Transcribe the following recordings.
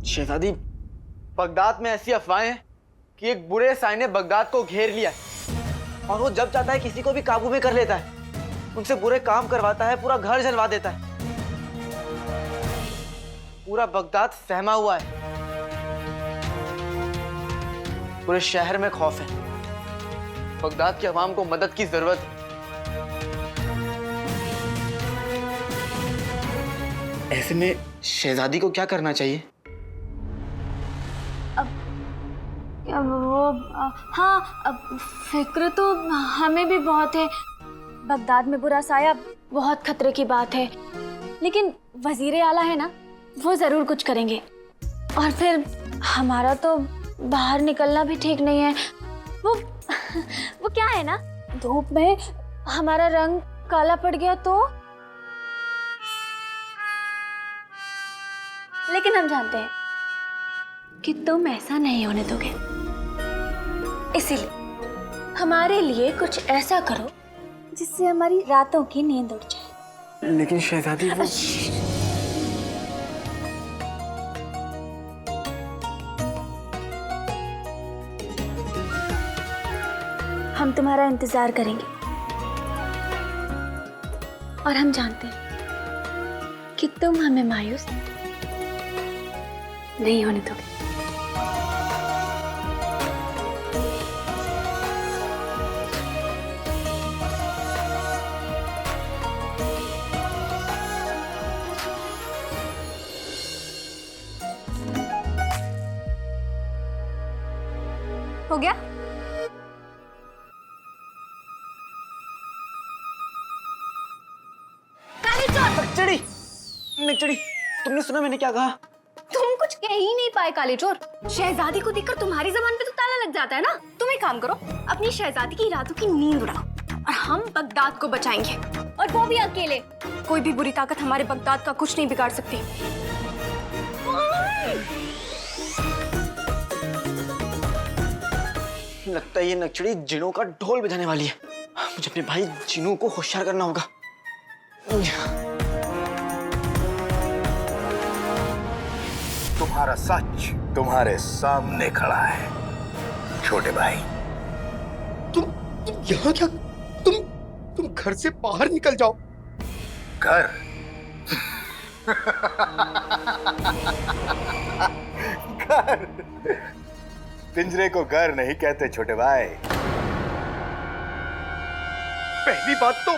शहजादी, Baghdad में ऐसी अफवाहें हैं कि एक बुरे साई ने बगदाद को घेर लिया है और वो जब चाहता है किसी को भी काबू में कर लेता है, उनसे बुरे काम करवाता है, पूरा घर जलवा देता है। पूरा बगदाद सहमा हुआ है, पूरे शहर में खौफ है। बगदाद की आवाम को मदद की जरूरत है। ऐसे में शहजादी को क्या करना चाहिए? हाँ, फिक्र तो हमें भी बहुत है। बगदाद में बुरा साया बहुत खतरे की बात है, लेकिन वजीर आला है ना, वो जरूर कुछ करेंगे। और फिर हमारा तो बाहर निकलना भी ठीक नहीं है। वो क्या है ना, धूप में हमारा रंग काला पड़ गया तो। लेकिन हम जानते हैं कि तुम ऐसा नहीं होने दोगे, इसीलिए हमारे लिए कुछ ऐसा करो जिससे हमारी रातों की नींद उड़ जाए। लेकिन शहजादी, वो हम तुम्हारा इंतजार करेंगे और हम जानते हैं कि तुम हमें मायूस नहीं होने दोगे। हो गया? नकचड़ी, तुमने सुना मैंने क्या कहा? तुम कुछ कह ही नहीं पाए काले चोर। शहजादी को देखकर तुम्हारी जबान पे तो ताला लग जाता है ना। तुम एक काम करो, अपनी शहजादी की रातों की नींद उड़ाओ और हम बगदाद को बचाएंगे, और वो भी अकेले। कोई भी बुरी ताकत हमारे बगदाद का कुछ नहीं बिगाड़ सकती। लगता है ये नकचड़ी जिनों का ढोल बजाने वाली है। मुझे अपने भाई जिनों को होशियार करना होगा। तुम्हारा सच तुम्हारे सामने खड़ा है छोटे भाई। तुम यहाँ क्या? तुम घर से बाहर निकल जाओ। घर? घर? पिंजरे को घर नहीं कहते छोटे भाई। पहली बात तो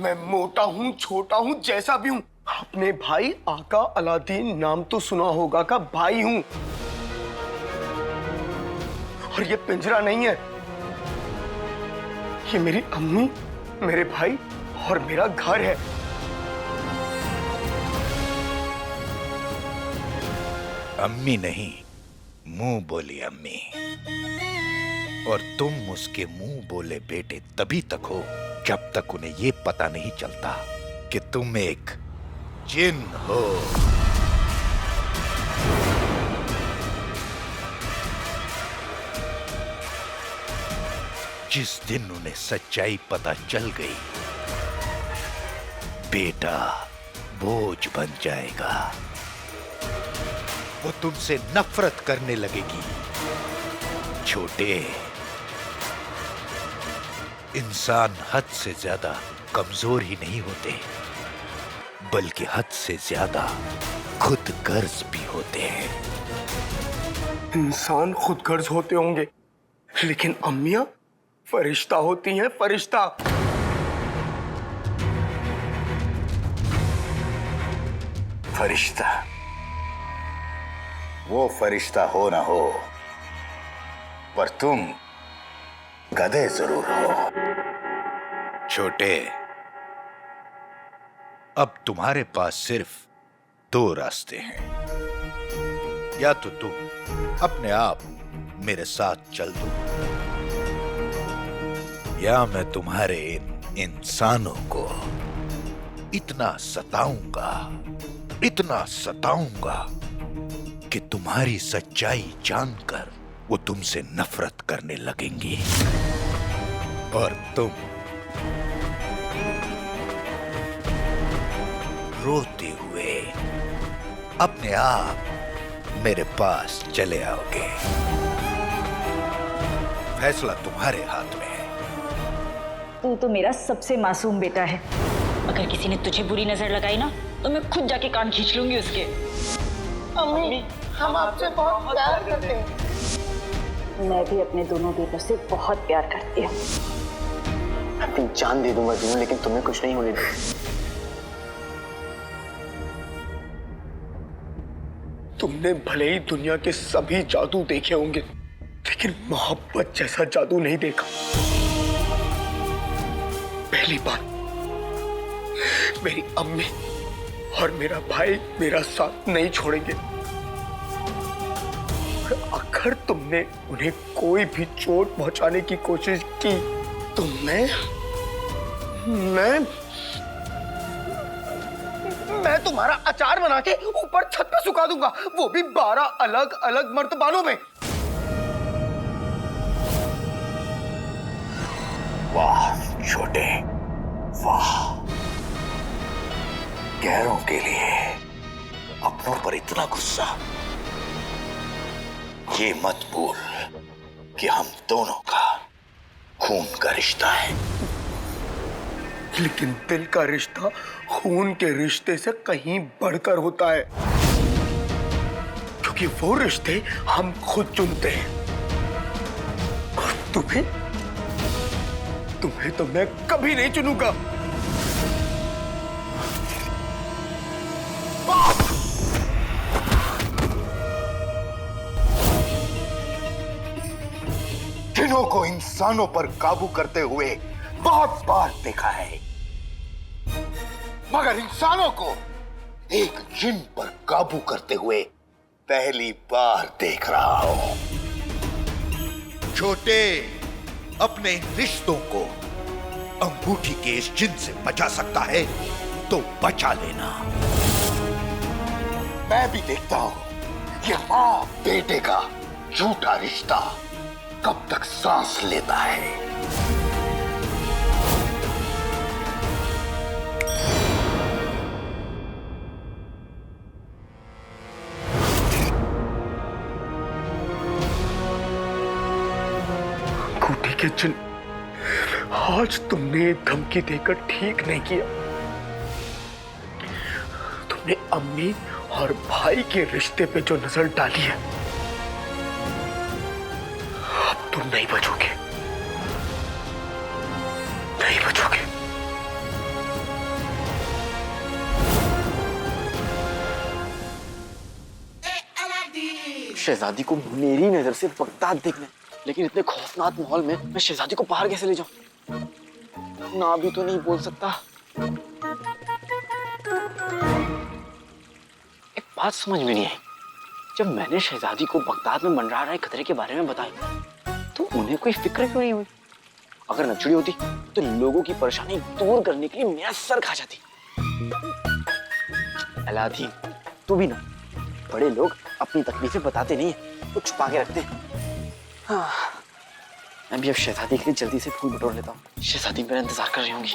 मैं मोटा हूँ, छोटा हूँ, जैसा भी हूँ, अपने भाई आका अलादीन नाम तो सुना होगा का भाई हूँ। और ये पिंजरा नहीं है, ये मेरी अम्मी, मेरे भाई और मेरा घर है। अम्मी नहीं, मुंह बोली अम्मी। और तुम उसके मुंह बोले बेटे तभी तक हो जब तक उन्हें ये पता नहीं चलता कि तुम एक जिन हो। जिस दिन उन्हें सच्चाई पता चल गई, बेटा बोझ बन जाएगा। वो तुमसे नफरत करने लगेगी। छोटे, इंसान हद से ज्यादा कमजोर ही नहीं होते, बल्कि हद से ज्यादा खुद गर्ज भी होते हैं। इंसान खुद गर्ज होते होंगे, लेकिन अम्मियां फरिश्ता होती हैं, फरिश्ता। फरिश्ता? वो फरिश्ता हो ना हो, पर तुम गधे जरूर हो। छोटे, अब तुम्हारे पास सिर्फ दो रास्ते हैं। या तो तुम अपने आप मेरे साथ चल दो, या मैं तुम्हारे इन इंसानों को इतना सताऊंगा कि तुम्हारी सच्चाई जानकर वो तुमसे नफरत करने लगेंगी और तुम रोते हुए अपने आप मेरे पास चले आओगे। फैसला तुम्हारे हाथ में है। तू तो मेरा सबसे मासूम बेटा है। अगर किसी ने तुझे बुरी नजर लगाई ना तो मैं खुद जाके कान खींच लूंगी उसके। अम्मी, हम आपसे बहुत प्यार करते हैं। मैं भी अपने दोनों बेटों से बहुत प्यार करती हूँ। अपनी जान दे दूंगा जीवन, लेकिन तुम्हें कुछ नहीं होने दूंगा। तुमने भले ही दुनिया के सभी जादू देखे होंगे, लेकिन मोहब्बत जैसा जादू नहीं देखा। पहली बार मेरी अम्मी और मेरा भाई मेरा साथ नहीं छोड़ेंगे। अगर तुमने उन्हें कोई भी चोट पहुंचाने की कोशिश की तो मैं तुम्हारा अचार बना के ऊपर छत पे सुखा दूंगा, वो भी 12 अलग अलग मर्तबानों में। वाह छोटे, वाह। गैरों के लिए अपनों पर इतना गुस्सा। ये मत भूल कि हम दोनों का खून का रिश्ता है। लेकिन दिल का रिश्ता खून के रिश्ते से कहीं बढ़कर होता है, क्योंकि वो रिश्ते हम खुद चुनते हैं। और तुम्हें तो मैं कभी नहीं चुनूंगा। जिनों को इंसानों पर काबू करते हुए बहुत बार देखा है, मगर इंसानों को एक जिन पर काबू करते हुए पहली बार देख रहा हूं। छोटे, अपने रिश्तों को अंगूठी के इस जिन से बचा सकता है तो बचा लेना। मैं भी देखता हूं कि मां बेटे का झूठा रिश्ता कब तक सांस लेता है। खूटी के जिन, आज तुमने धमकी देकर ठीक नहीं किया। तुमने अम्मी और भाई के रिश्ते पे जो नजर डाली है, अब तुम नहीं बचोगे, नहीं बचोगे। शहजादी को मेरी नजर से बगदाद देखना है, लेकिन इतने खौफनाक माहौल में मैं शहजादी को बाहर कैसे ले जाऊं? ना भी तो नहीं बोल सकता। एक बात समझ में नहीं आई, जब मैंने शहजादी को बगदाद में मंडरा रहे खतरे के बारे में बताया तो उन्हें कोई फिक्र क्यों नहीं हुई? अगर नचड़ी होती तो लोगों की परेशानी दूर करने के लिए मेरा सर खा जाती। अलादीन, तू भी ना, बड़े लोग अपनी तकलीफें बताते नहीं है, तो छुपा के रखते हैं। हाँ, मैं भी अब शहजादी के लिए जल्दी से फूल बटोर लेता हूँ। शहजादी मेरा इंतजार कर रही होंगी।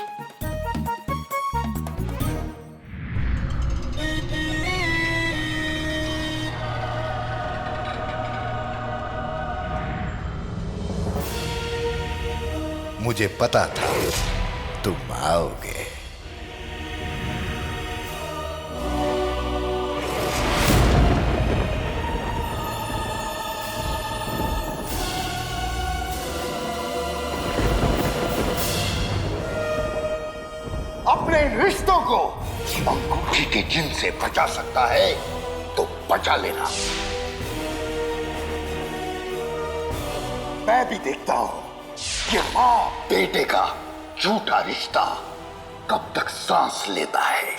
मुझे पता था तुम आओगे। अपने रिश्तों को अंगूठी के जिन से बचा सकता है तो बचा लेना। मैं भी देखता हूं कि मां बेटे का झूठा रिश्ता कब तक सांस लेता है।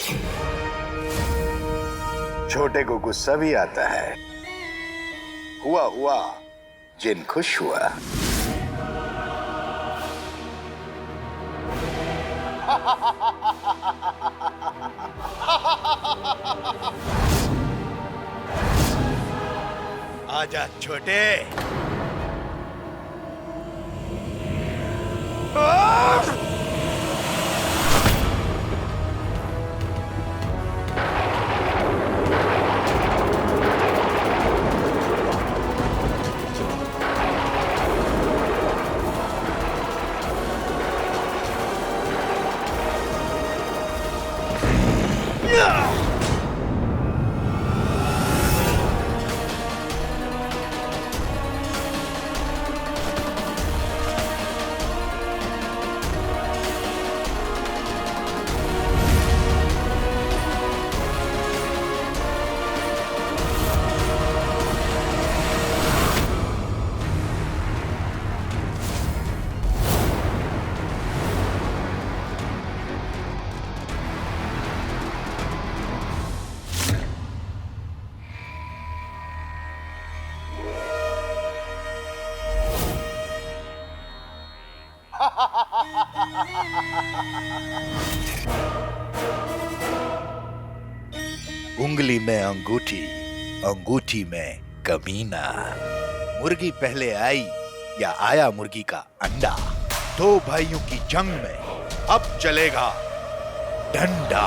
छोटे को गुस्सा भी आता है। हुआ जिन खुश हुआ। आजा छोटे। उंगली में अंगूठी, अंगूठी में कमीना। मुर्गी पहले आई या आया मुर्गी का अंडा? दो भाइयों की जंग में अब चलेगा डंडा।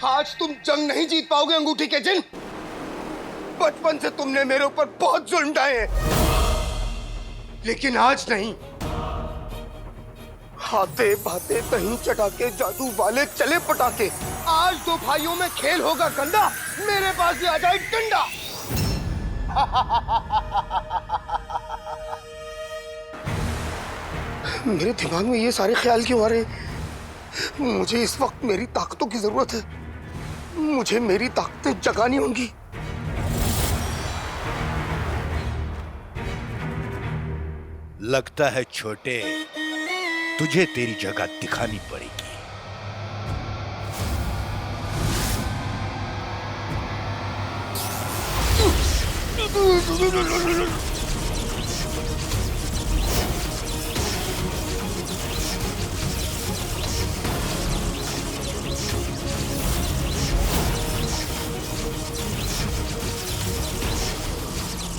आज तुम जंग नहीं जीत पाओगे अंगूठी के जिन। बचपन से तुमने मेरे ऊपर बहुत जुल्म ढाए हैं, लेकिन आज नहीं। हाथे बाते कहीं चटाके, जादू वाले चले पटाके। आज दो भाइयों में खेल होगा गंदा, मेरे पास भी आ जाए डंडा। मेरे दिमाग में ये सारे ख्याल क्यों आ रहे हैं? मुझे इस वक्त मेरी ताकतों की जरूरत है। मुझे मेरी ताकतें जगानी होंगी। लगता है छोटे, तुझे तेरी जगह दिखानी पड़ेगी।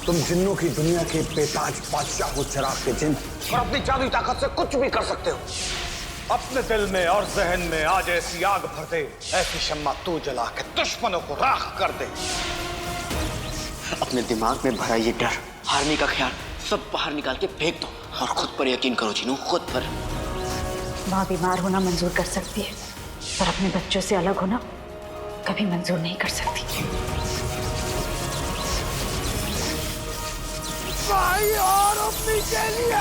तुम जिन्नों की दुनिया के बेताज बादशाह हो चिराग के जिन, और अपनी जादुई ताकत से कुछ भी कर सकते हो। अपने दिल में और जहन में आज ऐसी आग भर दे, ऐसी शम्मा तू जला के दुश्मनों को राख कर दे। अपने दिमाग में भरा ये डर, हारने का ख्याल सब बाहर निकाल के फेंक दो और खुद पर यकीन करो जीनू, खुद पर। माँ बीमार होना मंजूर कर सकती है, पर अपने बच्चों से अलग होना कभी मंजूर नहीं कर सकती। भाई और अपनी के लिए।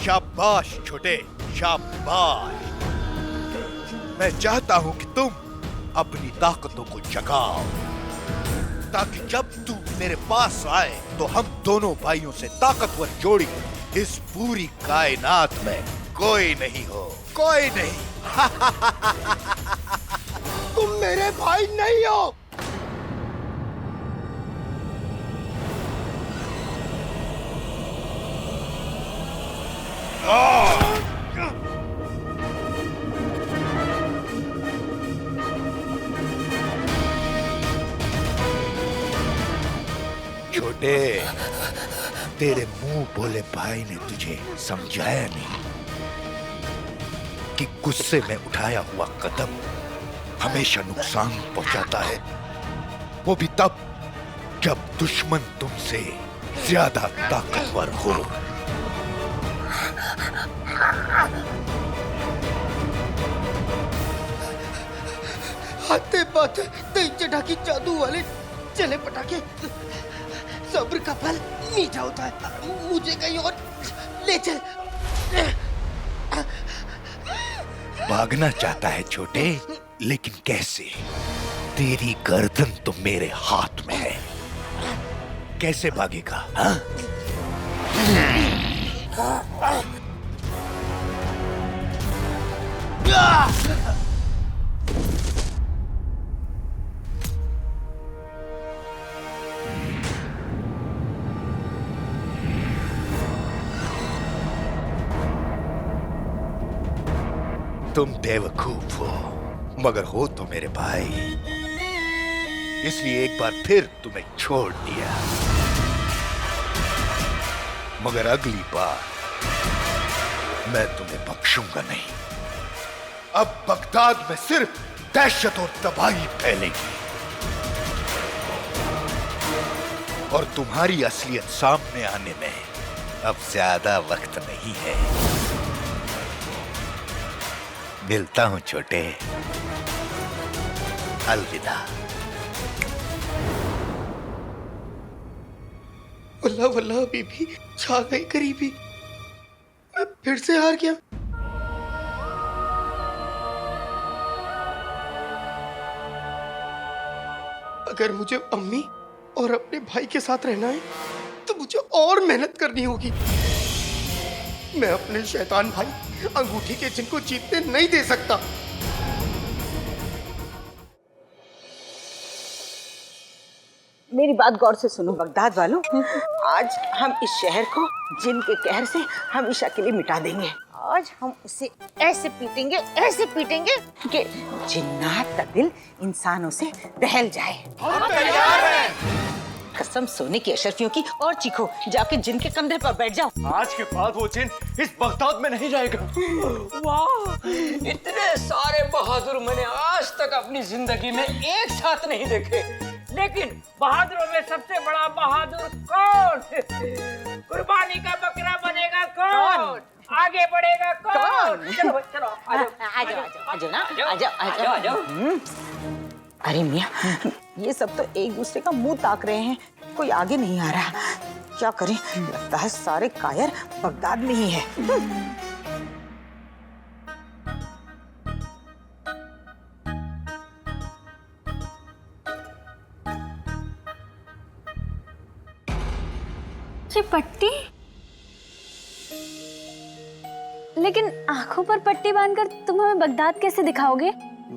शाबाश छोटे, शाबाश। मैं चाहता हूं कि तुम अपनी ताकतों को जगाओ, ताकि जब तू मेरे पास आए तो हम दोनों भाइयों से ताकतवर जोड़ी इस पूरी कायनात में कोई नहीं हो, कोई नहीं। तुम मेरे भाई नहीं हो। छोटे, तेरे मुंह बोले भाई ने तुझे समझाया नहीं कि गुस्से में उठाया हुआ कदम हमेशा नुकसान पहुंचाता है, वो भी तब जब दुश्मन तुमसे ज्यादा ताकतवर हो। हाथे बाते दही चटाकी, जादू वाले चले पटाके। सब्र का फल मीठा होता है। मुझे कहीं और ले चल। भागना चाहता है छोटे, लेकिन कैसे? तेरी गर्दन तो मेरे हाथ में है, कैसे भागेगा? हाँ? तुम बेवकूफ हो, मगर हो तो मेरे भाई, इसलिए एक बार फिर तुम्हें छोड़ दिया। मगर अगली बार मैं तुम्हें बख्शूंगा नहीं। अब बगदाद में सिर्फ दहशत और तबाही फैलेगी और तुम्हारी असलियत सामने आने में अब ज्यादा वक्त नहीं है। मिलता हूं छोटे, अलविदा। वल्लाह वल्लाह बीबी, छा गई करीबी। मैं फिर से हार गया। अगर मुझे अम्मी और अपने भाई के साथ रहना है तो मुझे और मेहनत करनी होगी। मैं अपने शैतान भाई अंगूठी के जिन को जीतने नहीं दे सकता। मेरी बात गौर से सुनो बगदाद वालों, आज हम इस शहर को जिन के कहर से हमेशा के लिए मिटा देंगे। आज हम उसे ऐसे पीटेंगे कि जिन्नात का दिल इंसानों से दहल जाए। हम तैयार हैं। कसम सोने की अशरफियों की, और चीखो, जाके जिन के कंधे पर बैठ जाओ। आज के बाद वो जिन इस बगदाद में नहीं जाएगा। वाह, इतने सारे बहादुर मैंने आज तक अपनी जिंदगी में एक साथ नहीं देखे, लेकिन बहादुरों में सबसे बड़ा बहादुर कौन? कुर्बानी का बकरा बनेगा कौन? आगे बढ़ेगा कौन? चलो चलो, आ जाओ। अरे मियाँ, ये सब तो एक दूसरे का मुंह ताक रहे हैं, कोई आगे नहीं आ रहा। क्या करें, लगता है सारे कायर बगदाद में ही है। ये पट्टी, लेकिन आंखों पर पट्टी बांधकर तुम हमें बगदाद कैसे दिखाओगे?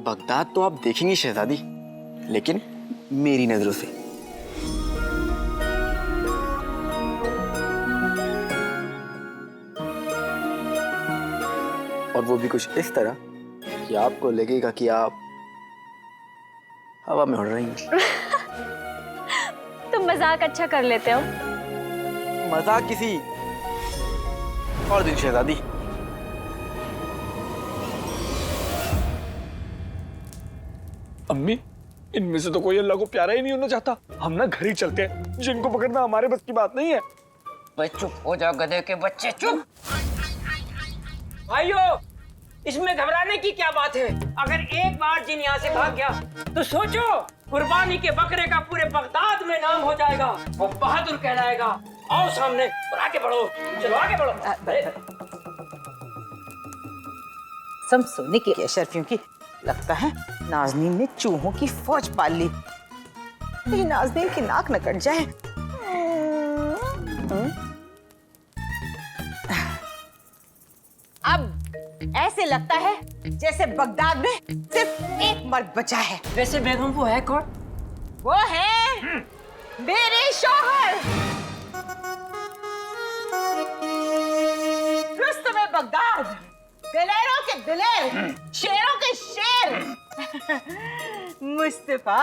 बगदाद तो आप देखेंगी शहजादी, लेकिन मेरी नजरों से। और वो भी कुछ इस तरह कि आपको लगेगा कि आप हवा में उड़ रही हैं। तुम मजाक अच्छा कर लेते हो। मजाक किसी और दिन शहजादी। अम्मी, इनमें से तो कोई अल्लाह को प्यारा ही नहीं होना चाहता। हम ना घर ही चलते हैं, जिनको पकड़ना हमारे बस की बात नहीं है। भाई चुप हो जाओ गधे के बच्चे, चुप। भाइयों, इसमें घबराने की क्या बात है? अगर एक बार जिन यहाँ से भाग गया तो सोचो, कुर्बानी के बकरे का पूरे बगदाद में नाम हो जाएगा, वो बहादुर कहलाएगा। आओ सामने और आगे बढ़ो, चलो आगे बढ़ो। सब सोने की अशरफियों की, लगता है नाज़नीन ने चूहों की फौज पाल ली। ये नाज़नीन की नाक न कट जाए। अब ऐसे लगता है जैसे बगदाद में सिर्फ एक मर्द बचा है। वैसे बेगम वो है कौन? वो है मेरे शौहर रुस्तमे बगदाद, दिलेरों के दिलेर, शेरों के शेर मुस्तफा।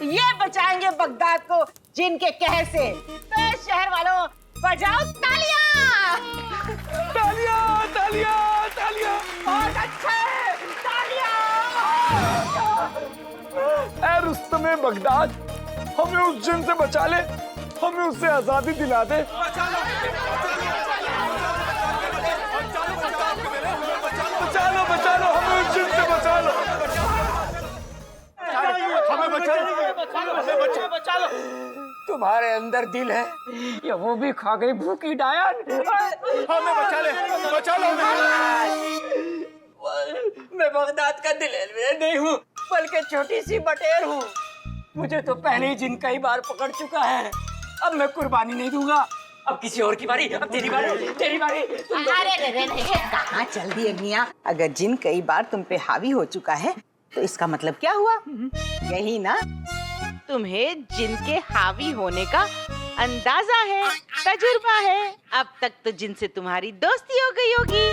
ये बचाएंगे बगदाद को जिनके कहर से। तो शहर वालों, बजाओ तालियां! तालियां, तालियां, तालियां। बहुत अच्छा है, तालियां! ऐ रुस्तमे बगदाद, हमें उस जिन से बचा ले, हमें उससे आजादी दिला दे। बचा लो, हमें उस जिन से बचा लो। हमें बचा लो। तुम्हारे अंदर दिल है या वो भी खा गई भूखी डायन? हमें बचा लो। मैं बगदाद का दिलेर नहीं हूँ, बल्कि छोटी सी बटेर हूँ। मुझे तो पहले ही जिन कई बार पकड़ चुका है। अब मैं कुर्बानी नहीं दूंगा। अब किसी और की बारी, अब तेरी बारी। अरे कहाँ चल दिए मियाँ? अगर जिन कई बार तुम पे हावी हो चुका है तो इसका मतलब क्या हुआ? यही ना, तुम्हें जिन के हावी होने का अंदाजा है, तजुर्बा है। अब तक तो जिन से तुम्हारी दोस्ती हो गई होगी।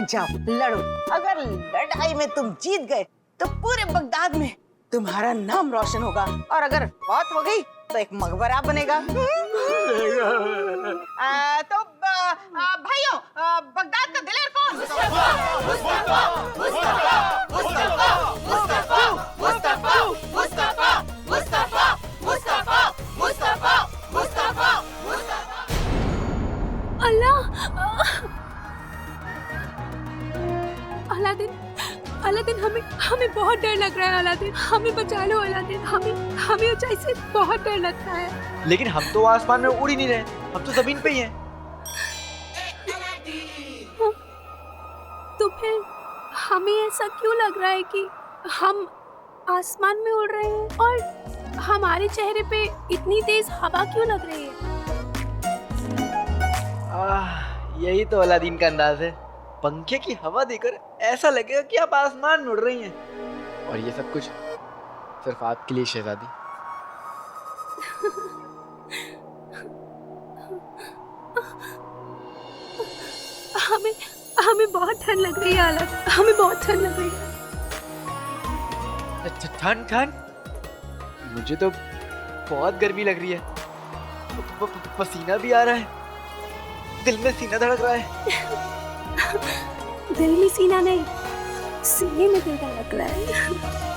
जाओ लड़ो। अगर लड़ाई में तुम जीत गए तो पूरे बगदाद में तुम्हारा नाम रोशन होगा, और अगर मौत हो गई तो एक मकबरा बनेगा। तो भाइयों, बगदाद का दिलेर कौन? अलादीन, हमें बहुत डर लग रहा है। अलादीन, हमें बचा लो। अलादीन, हमें ऊंचाई से बहुत डर लगता है। लेकिन हम तो आसमान में उड़ ही नहीं रहे, हम तो जमीन पे ही हैं। तो फिर हमें ऐसा क्यों लग रहा है कि हम आसमान में उड़ रहे हैं और हमारे चेहरे पे इतनी तेज हवा क्यों लग रही है? यही तो अलादीन का अंदाज है। पंखे की हवा देकर ऐसा लगेगा कि आप आसमान में उड़ रही हैं। और ये सब कुछ सिर्फ आपके लिए शहजादी। हमें बहुत ठंड लग रही है आला, हमें बहुत ठंड लग रही है। अच्छा, ठंड ठंड? मुझे तो बहुत गर्मी लग रही है। पसीना भी आ रहा है, दिल में सीना धड़क रहा है। दिल में सीना नहीं, सीने में दिल धड़क रहा है।